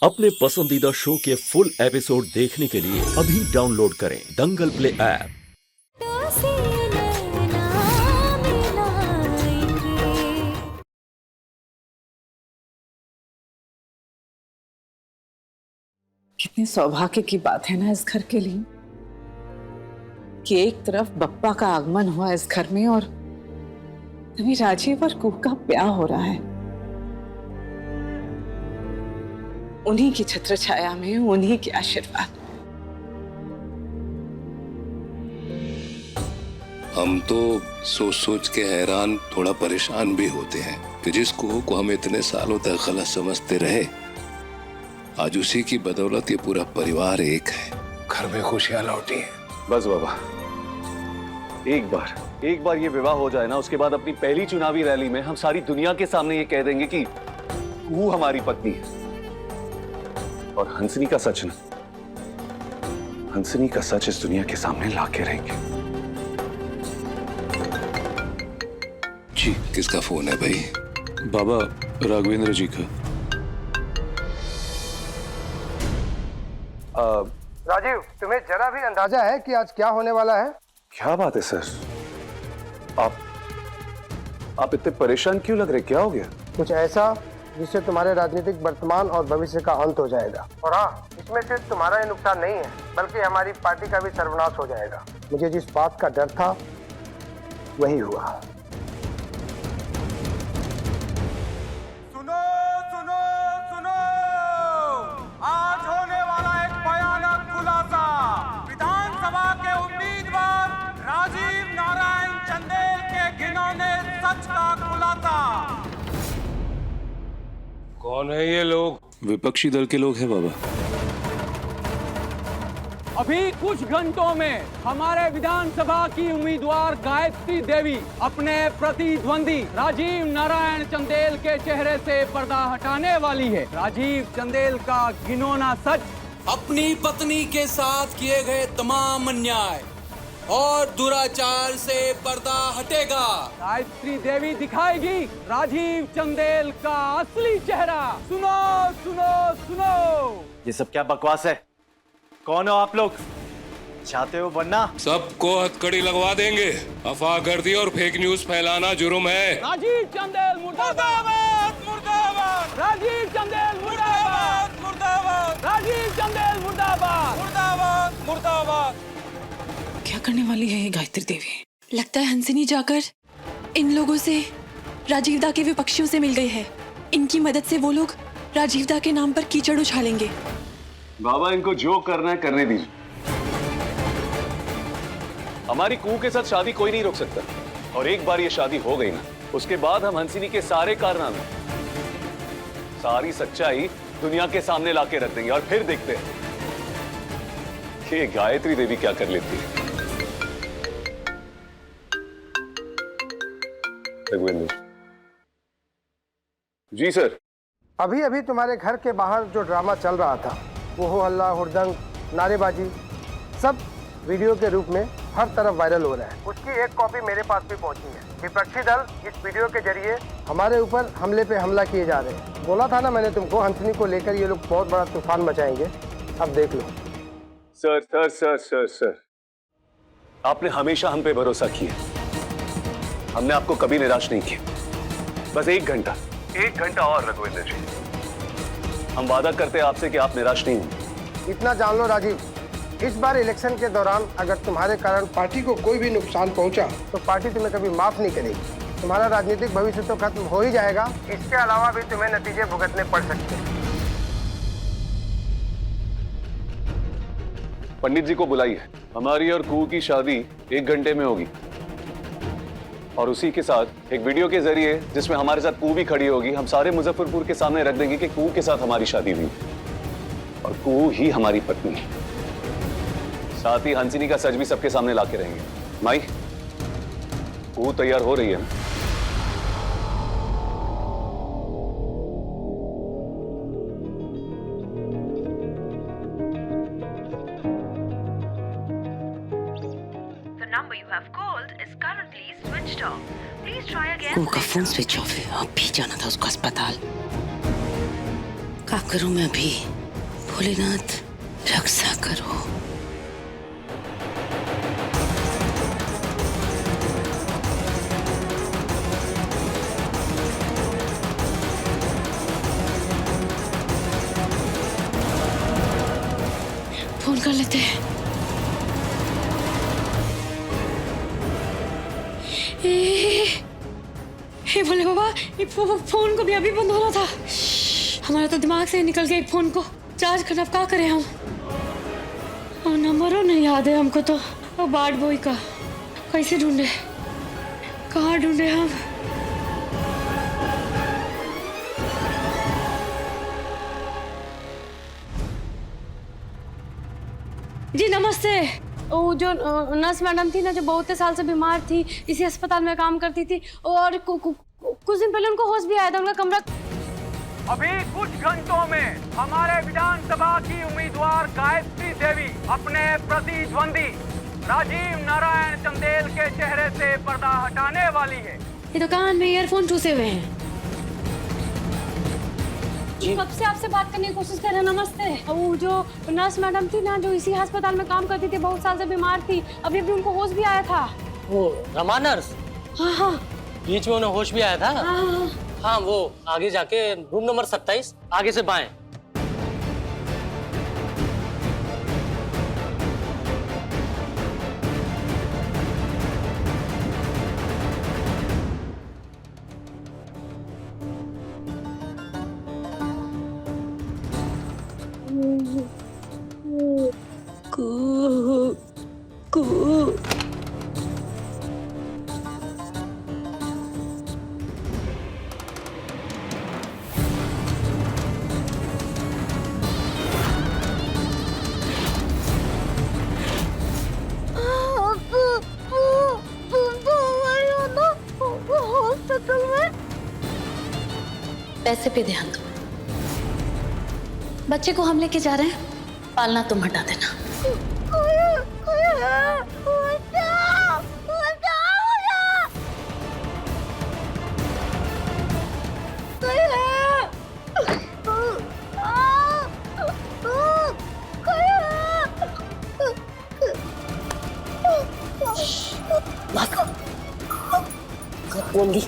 अपने पसंदीदा शो के फुल एपिसोड देखने के लिए अभी डाउनलोड करें दंगल प्ले ऐप। कितने सौभाग्य की बात है ना इस घर के लिए कि एक तरफ बप्पा का आगमन हुआ इस घर में और तभी राजीव और कुह का ब्याह हो रहा है। उन्हीं की छत्र छाया में उन्हीं के आशीर्वाद। हम तो सोच सोच के हैरान, थोड़ा परेशान भी होते हैं कि जिस कुह को हम इतने सालों तक गलत समझते रहे, आज उसी की बदौलत ये पूरा परिवार एक है। घर में खुशियां लौटी हैं। बस बाबा, एक बार ये विवाह हो जाए ना, उसके बाद अपनी पहली चुनावी रैली में हम सारी दुनिया के सामने ये कह देंगे कि वो हमारी पत्नी है। और हंसनी का सच ना, हंसनी का सच इस दुनिया के सामने लाके रहेंगे। जी, किसका फोन है भाई? बाबा, राघवेंद्र जी का। राजीव, तुम्हें जरा भी अंदाजा है कि आज क्या होने वाला है? क्या बात है सर, आप इतने परेशान क्यों लग रहे? क्या हो गया? कुछ ऐसा जिससे तुम्हारे राजनीतिक वर्तमान और भविष्य का अंत हो जाएगा। और हाँ, इसमें सिर्फ तुम्हारा ही नुकसान नहीं है, बल्कि हमारी पार्टी का भी सर्वनाश हो जाएगा। मुझे जिस बात का डर था वही हुआ। सुनो सुनो सुनो, आज होने वाला एक भयानक खुलासा। विधानसभा के उम्मीदवार राजीव नारायण चंदेल के घिनौने सच का खुलासा। कौन है ये लोग? विपक्षी दल के लोग हैं बाबा। अभी कुछ घंटों में हमारे विधानसभा की उम्मीदवार गायत्री देवी अपने प्रतिद्वंदी राजीव नारायण चंदेल के चेहरे से पर्दा हटाने वाली है। राजीव चंदेल का घिनौना सच, अपनी पत्नी के साथ किए गए तमाम अन्याय और दुराचार से पर्दा हटेगा। गायत्री देवी दिखाएगी राजीव चंदेल का असली चेहरा। सुनो सुनो सुनो। ये सब क्या बकवास है? कौन हो आप लोग? चाहते हो बनना? सबको हथकड़ी लगवा देंगे। अफवाहगर्दी और फेक न्यूज फैलाना जुर्म है। राजीव चंदेल मुर्दाबाद मुर्दाबाद। राजीव चंदेल मुर्दाबाद मुर्दाबाद। राजीव चंदेल मुर्दाबाद मुर्दाबाद मुर्दाबाद। क्या करने वाली है ये गायत्री देवी? लगता है हंसिनी जाकर इन लोगों से, राजीव दा के विपक्षियों से मिल गई है। इनकी मदद से वो लोग राजीव दा के नाम पर कीचड़ उछालेंगे। बाबा, इनको जो करना है करने दीजिए। हमारी कुह के साथ शादी कोई नहीं रोक सकता, और एक बार ये शादी हो गई ना, उसके बाद हम हंसिनी के सारे कारनामे, सारी सच्चाई दुनिया के सामने लाके रख देंगे। और फिर देखते हैं कि गायत्री देवी क्या कर लेती है। रघुवेंद्र जी सर। अभी अभी तुम्हारे घर के बाहर जो ड्रामा चल रहा था, वो हो हल्ला, हुड़दंग, नारेबाजी, सब वीडियो के रूप में हर तरफ वायरल हो रहा है। उसकी एक कॉपी मेरे पास भी पहुंची है। विपक्षी दल इस वीडियो के जरिए हमारे ऊपर हमले पे हमला किए जा रहे हैं। बोला था ना मैंने तुमको, हंसनी को लेकर ये लोग बहुत बड़ा तूफान मचाएंगे। अब देख लो। Sir sir sir sir sir, आपने हमेशा हम पे भरोसा किया, हमने आपको कभी निराश नहीं किया। बस एक घंटा और रघुवेंद्र जी, हम वादा करते हैं आपसे कि आप निराश नहीं होंगे। इतना जान लो राजीव, इस बार इलेक्शन के दौरान अगर तुम्हारे कारण पार्टी को कोई भी नुकसान पहुंचा तो पार्टी तुम्हें कभी माफ नहीं करेगी। तुम्हारा राजनीतिक भविष्य तो खत्म हो ही जाएगा, इसके अलावा भी तुम्हें नतीजे भुगतने पड़ सकते हैं। पंडित जी को बुलाइए, हमारी और कुह की शादी 1 घंटे में होगी। और उसी के साथ एक वीडियो के जरिए, जिसमें हमारे साथ कुह भी खड़ी होगी, हम सारे मुजफ्फरपुर के सामने रख देंगे कि कुह के साथ हमारी शादी हुई और कुह ही हमारी पत्नी है। साथ ही हंसिनी का सच भी सबके सामने लाके रहेंगे। माई, कुह तैयार हो रही है ना? कुह का फोन स्विच ऑफ है। अब भी जाना था उसको अस्पताल। का करूं मैं भी? भोलेनाथ रक्षा करो। फोन कर लेते हैं। हे भोले बाबा, फोन को भी अभी बंद हो रहा था। हमारा तो दिमाग से निकल गया एक फोन को चार्ज करना। क्या करें हम? और नंबरों नहीं याद है हमको तो। और बाट बॉय का कैसे ढूंढे? कहाँ ढूंढे हम? जी नमस्ते। वो जो नर्स मैडम थी ना, जो बहुत साल से बीमार थी, इसी अस्पताल में काम करती थी, और कुछ दिन पहले उनको होश भी आया था। उनका कमरा अभी कुछ घंटों में हमारे विधानसभा की उम्मीदवार गायत्री देवी अपने प्रतिद्वंदी राजीव नारायण चंदेल के चेहरे से पर्दा हटाने वाली है। ये दुकान में ईयरफोन ठूसे हुए हैं। कब से आपसे बात करने की कोशिश कर रहे हैं। नमस्ते। वो जो नर्स मैडम थी ना, जो इसी अस्पताल में काम करती थी, बहुत साल से बीमार थी, अभी अभी उनको होश भी आया था। वो रमा नर्स? हाँ हाँ, बीच में उन्हें होश भी आया था। हाँ, हाँ वो आगे जाके रूम नंबर 27, आगे से बाएं। पैसे पे ध्यान दो। बच्चे को हम लेके जा रहे हैं, पालना तुम हटा देना। बोली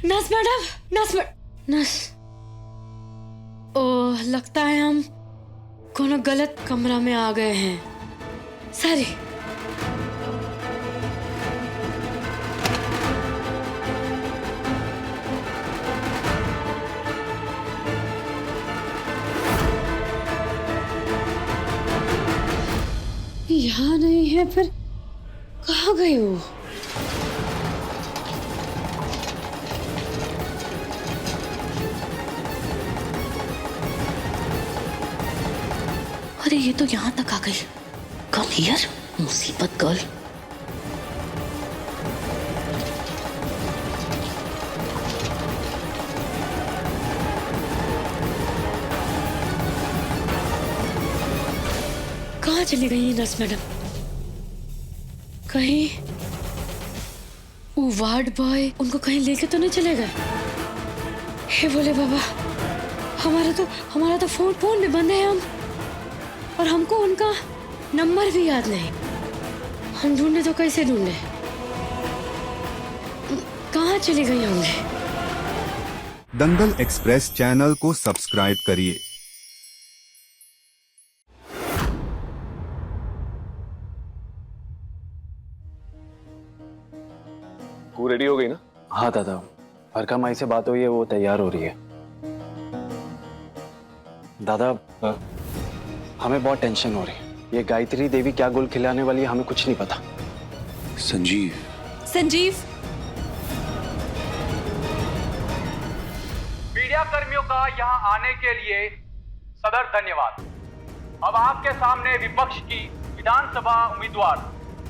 नर्स मैडम, नर्स। ओह, लगता है हम कोनो गलत कमरा में आ गए हैं। सॉरी। यहाँ नहीं है, फिर कहाँ गई वो? अरे ये तो यहाँ तक आ गई। कम हियर, मुसीबत गर्ल। कहाँ चली गई नर्स मैडम? कहीं वो वार्ड बॉय उनको कहीं लेके तो नहीं चले गए? हे बोले बाबा, हमारा तो फोन में बंद है हम, और हमको उनका नंबर भी याद नहीं। हम ढूंढे तो कैसे ढूंढे? कहाँ चली गई होंगे? दंगल एक्सप्रेस चैनल को सब्सक्राइब करिए। कू रेडी हो गई ना? हाँ दादा, हरका माई से बात हुई है, वो तैयार हो रही है। दादा, हमें बहुत टेंशन हो रही है। ये गायत्री देवी क्या गुल खिलाने वाली है, हमें कुछ नहीं पता। संजीव, मीडिया कर्मियों का यहाँ आने के लिए सदर धन्यवाद। अब आपके सामने विपक्ष की विधानसभा उम्मीदवार,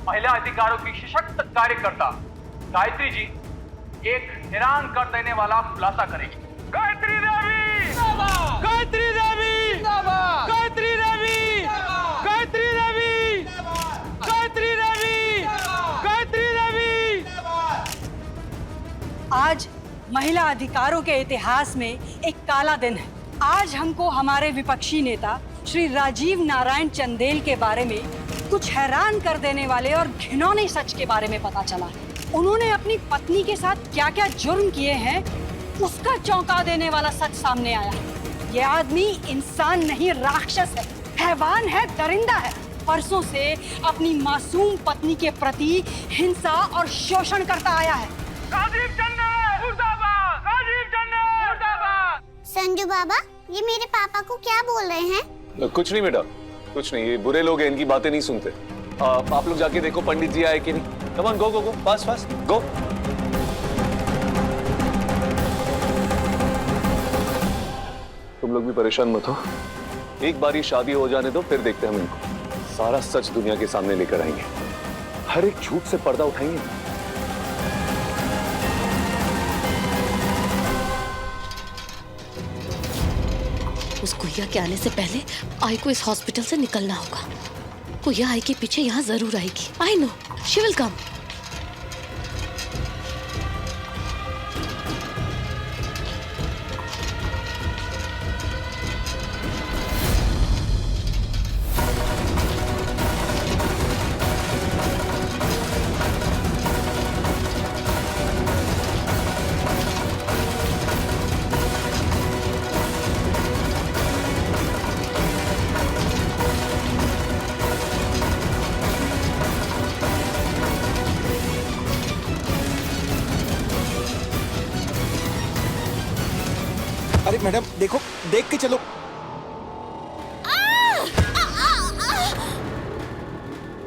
महिला अधिकारों की सशक्त कार्यकर्ता गायत्री जी एक हैरान कर देने वाला खुलासा करेगी। गायत्री देवी, गायत्री देवी, गायत्री देवी, गायत्री देवी, गायत्री देवी, गायत्री देवी। आज महिला अधिकारों के इतिहास में एक काला दिन है। आज हमको हमारे विपक्षी नेता श्री राजीव नारायण चंदेल के बारे में कुछ हैरान कर देने वाले और घिनौने सच के बारे में पता चला है। उन्होंने अपनी पत्नी के साथ क्या क्या जुर्म किए हैं, उसका चौंका देने वाला सच सामने आया है। ये आदमी इंसान नहीं, राक्षस है, हैवान है, दरिंदा है। वर्षों से अपनी मासूम पत्नी के प्रति हिंसा और शोषण करता आया है। राजीव चंदेल मुर्दाबाद, राजीव चंदेल मुर्दाबाद। संजू बाबा, ये मेरे पापा को क्या बोल रहे हैं? कुछ नहीं बेटा, कुछ नहीं। ये बुरे लोग हैं, इनकी बातें नहीं सुनते। आप लोग जाके देखो पंडित जी आए कि नहीं। Come on, go go go, fast fast go. तुम लोग भी परेशान मत हो, एक बार ही शादी हो जाने दो, फिर देखते हैं हम इनको। सारा सच दुनिया के सामने लेकर आएंगे, हर एक झूठ से पर्दा उठाएंगे। उस गुड़िया के आने से पहले आई को इस हॉस्पिटल से निकलना होगा। गुड़िया आई के पीछे यहाँ जरूर आएगी। I know she will come. अरे मैडम देखो, देख के चलो।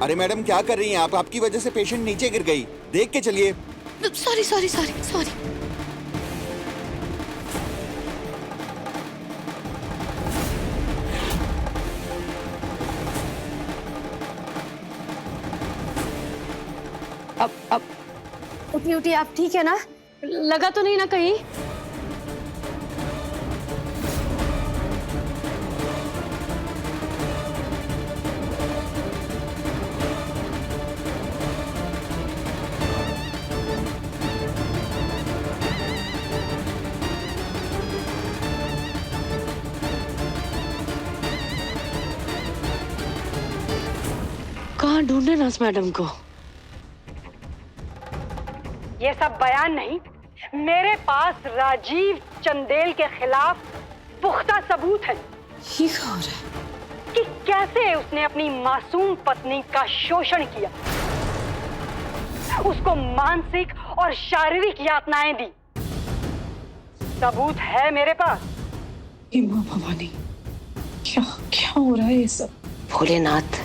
अरे मैडम क्या कर रही हैं आप? आपकी वजह से पेशेंट नीचे गिर गई, देख के चलिए। Sorry sorry sorry sorry. अब उठी उठी, आप ठीक है ना? लगा तो नहीं ना कहीं? कहाँ ढूंढे नर्स मैडम को? ये सब बयान नहीं, मेरे पास राजीव चंदेल के खिलाफ पुख्ता सबूत है। ये क्या हो रहा है? कि कैसे उसने अपनी मासूम पत्नी का शोषण किया, उसको मानसिक और शारीरिक यातनाएं दी। सबूत है मेरे पास। ये माँ भवानी, क्या क्या हो रहा है ये सब? भोलेनाथ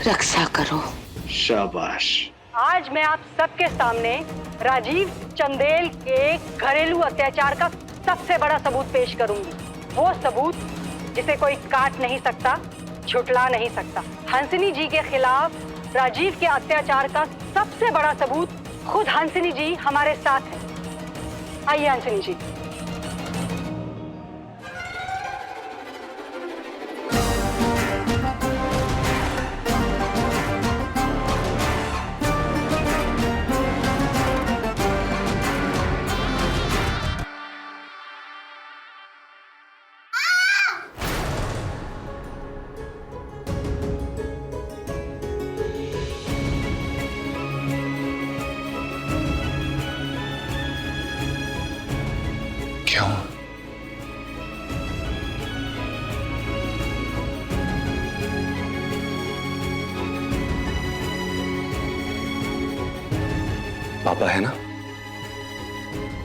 रक्षा करो। शाबाश। आज मैं आप सबके सामने राजीव चंदेल के घरेलू अत्याचार का सबसे बड़ा सबूत पेश करूंगी। वो सबूत जिसे कोई काट नहीं सकता, झुटला नहीं सकता। हंसिनी जी के खिलाफ राजीव के अत्याचार का सबसे बड़ा सबूत खुद हंसिनी जी हमारे साथ है। आइए हंसिनी जी। क्या हुआ? पापा है ना?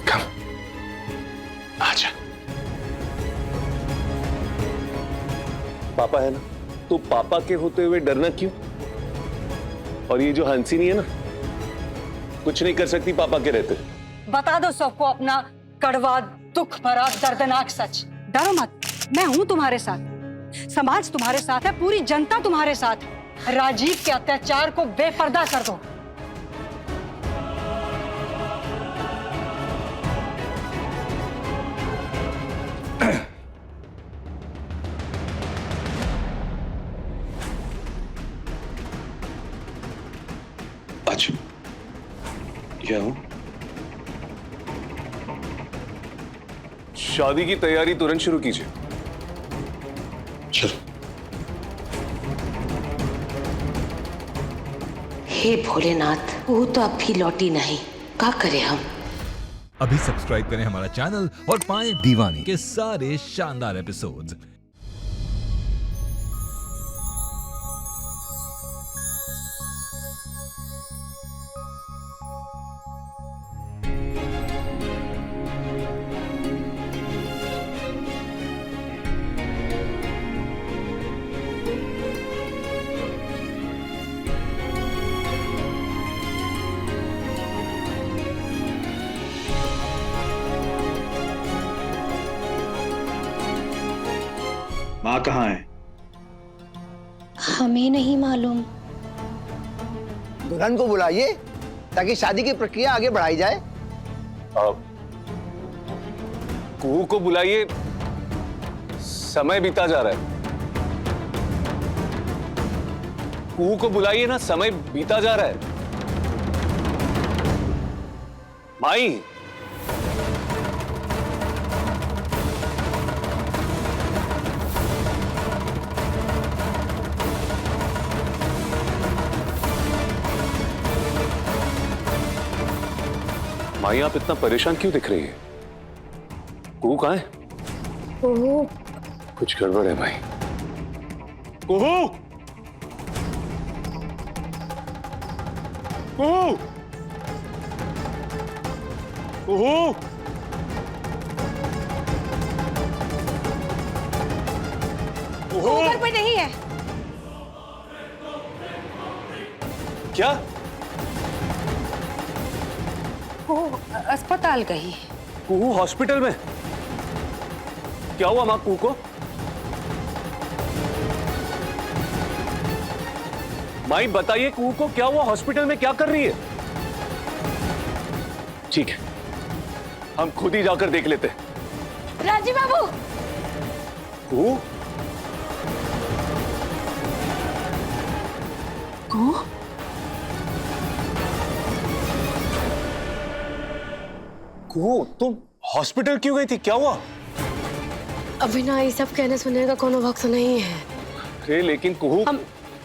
कम आजा। पापा है ना? तो पापा के होते हुए डरना क्यों? और ये जो हंसिनी है ना, कुछ नहीं कर सकती पापा के रहते। बता दो सबको अपना कड़वा, दुख भरा, दर्दनाक सच। डरो मत, मैं हूं तुम्हारे साथ। समाज तुम्हारे साथ है, पूरी जनता तुम्हारे साथ है। राजीव के अत्याचार को बेपर्दा कर दो। आज क्या हूं? शादी की तैयारी तुरंत शुरू कीजिए। चलो। हे भोलेनाथ, वो तो अब भी लौटी नहीं, क्या करें हम? अभी सब्सक्राइब करें हमारा चैनल और पाएं दीवानी के सारे शानदार एपिसोड्स। माँ कहाँ है? हमें नहीं मालूम। दुल्हन को बुलाइए ताकि शादी की प्रक्रिया आगे बढ़ाई जाए। कुहू को बुलाइए, समय बीता जा रहा है। कुहू को बुलाइए ना, समय बीता जा रहा है। माई, माई आप इतना परेशान क्यों दिख रही है? कुहू कहाँ है? कुहू, कुछ गड़बड़ है माई। कुहू, कुहू, कुहू, कुहू ऊपर पे नहीं है। क्या? वो अस्पताल गई। कुहू हॉस्पिटल में? क्या हुआ माँ कुहू को? माई बताइए, कुहू को क्या हुआ? हॉस्पिटल में क्या कर रही है? ठीक है, हम खुद ही जाकर देख लेते हैं। राजीव बाबू, कुहू, कुहू, कुहू तुम हॉस्पिटल क्यों गई थी? क्या हुआ? अभी ना ये सब कहने सुनने का कोनो वक्त नहीं है। अरे लेकिन कुहू, हम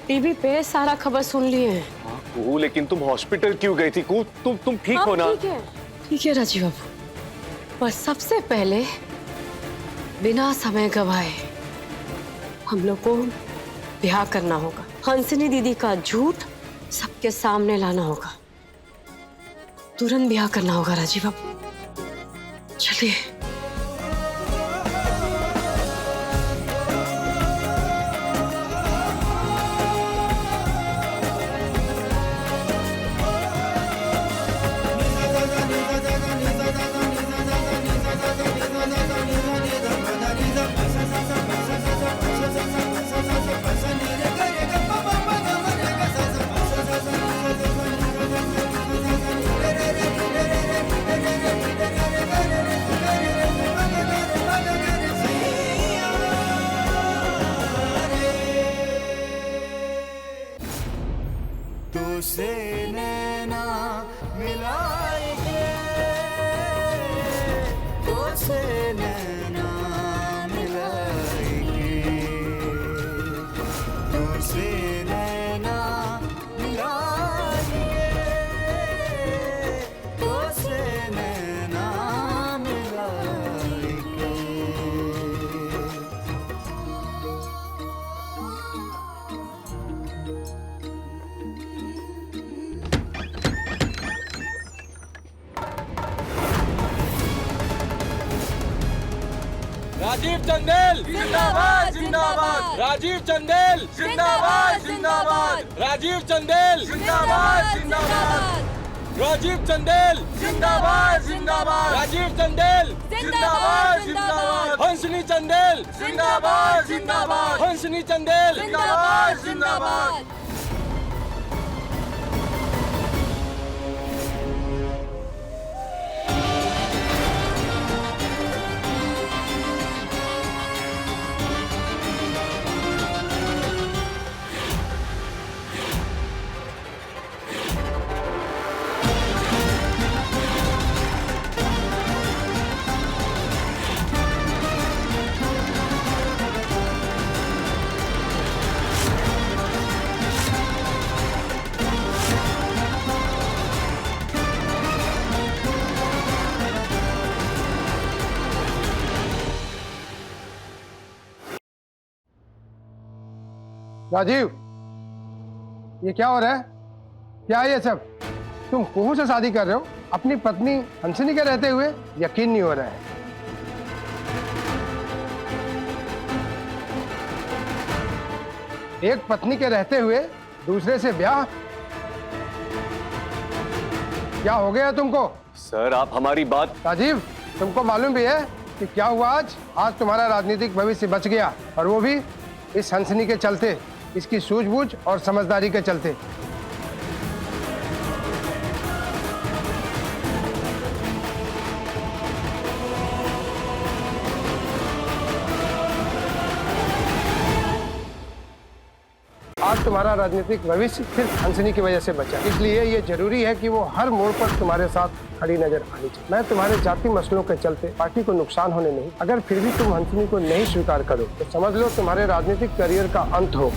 टीवी पे सारा खबर सुन लिए हैं। कुहू लेकिन तुम हॉस्पिटल क्यों गई थी? कुहू तुम ठीक हो ना? ठीक है राजीव बाबू, पर सबसे पहले बिना समय गवाए हम लोग को ब्याह करना होगा। हंसिनी दीदी का झूठ सबके सामने लाना होगा। तुरंत ब्याह करना होगा राजीव बाबू। चलिए। राजीव चंदेल जिंदाबाद जिंदाबाद, राजीव चंदेल जिंदाबाद जिंदाबाद, राजीव चंदेल जिंदाबाद जिंदाबाद, राजीव चंदेल जिंदाबाद जिंदाबाद, राजीव चंदेल जिंदाबाद जिंदाबाद, हंसनी चंदेल जिंदाबाद जिंदाबाद, हंसनी चंदेल जिंदाबाद जिंदाबाद। राजीव, ये क्या हो रहा है? क्या है ये सब? तुम कुहू से शादी कर रहे हो अपनी पत्नी हंसनी के रहते हुए? यकीन नहीं हो रहा है। एक पत्नी के रहते हुए दूसरे से ब्याह? क्या हो गया तुमको? सर आप हमारी बात। राजीव, तुमको मालूम भी है कि क्या हुआ आज? आज तुम्हारा राजनीतिक भविष्य बच गया, और वो भी इस हंसनी के चलते, इसकी सूझबूझ और समझदारी के चलते। आज तुम्हारा राजनीतिक भविष्य सिर्फ हंसनी की वजह से बचा, इसलिए ये जरूरी है कि वो हर मोड़ पर तुम्हारे साथ खड़ी नजर आनी चाहिए। मैं तुम्हारे जाति मसलों के चलते पार्टी को नुकसान होने नहीं, अगर फिर भी तुम हंसनी को नहीं स्वीकार करो तो समझ लो तुम्हारे राजनीतिक करियर का अंत हो।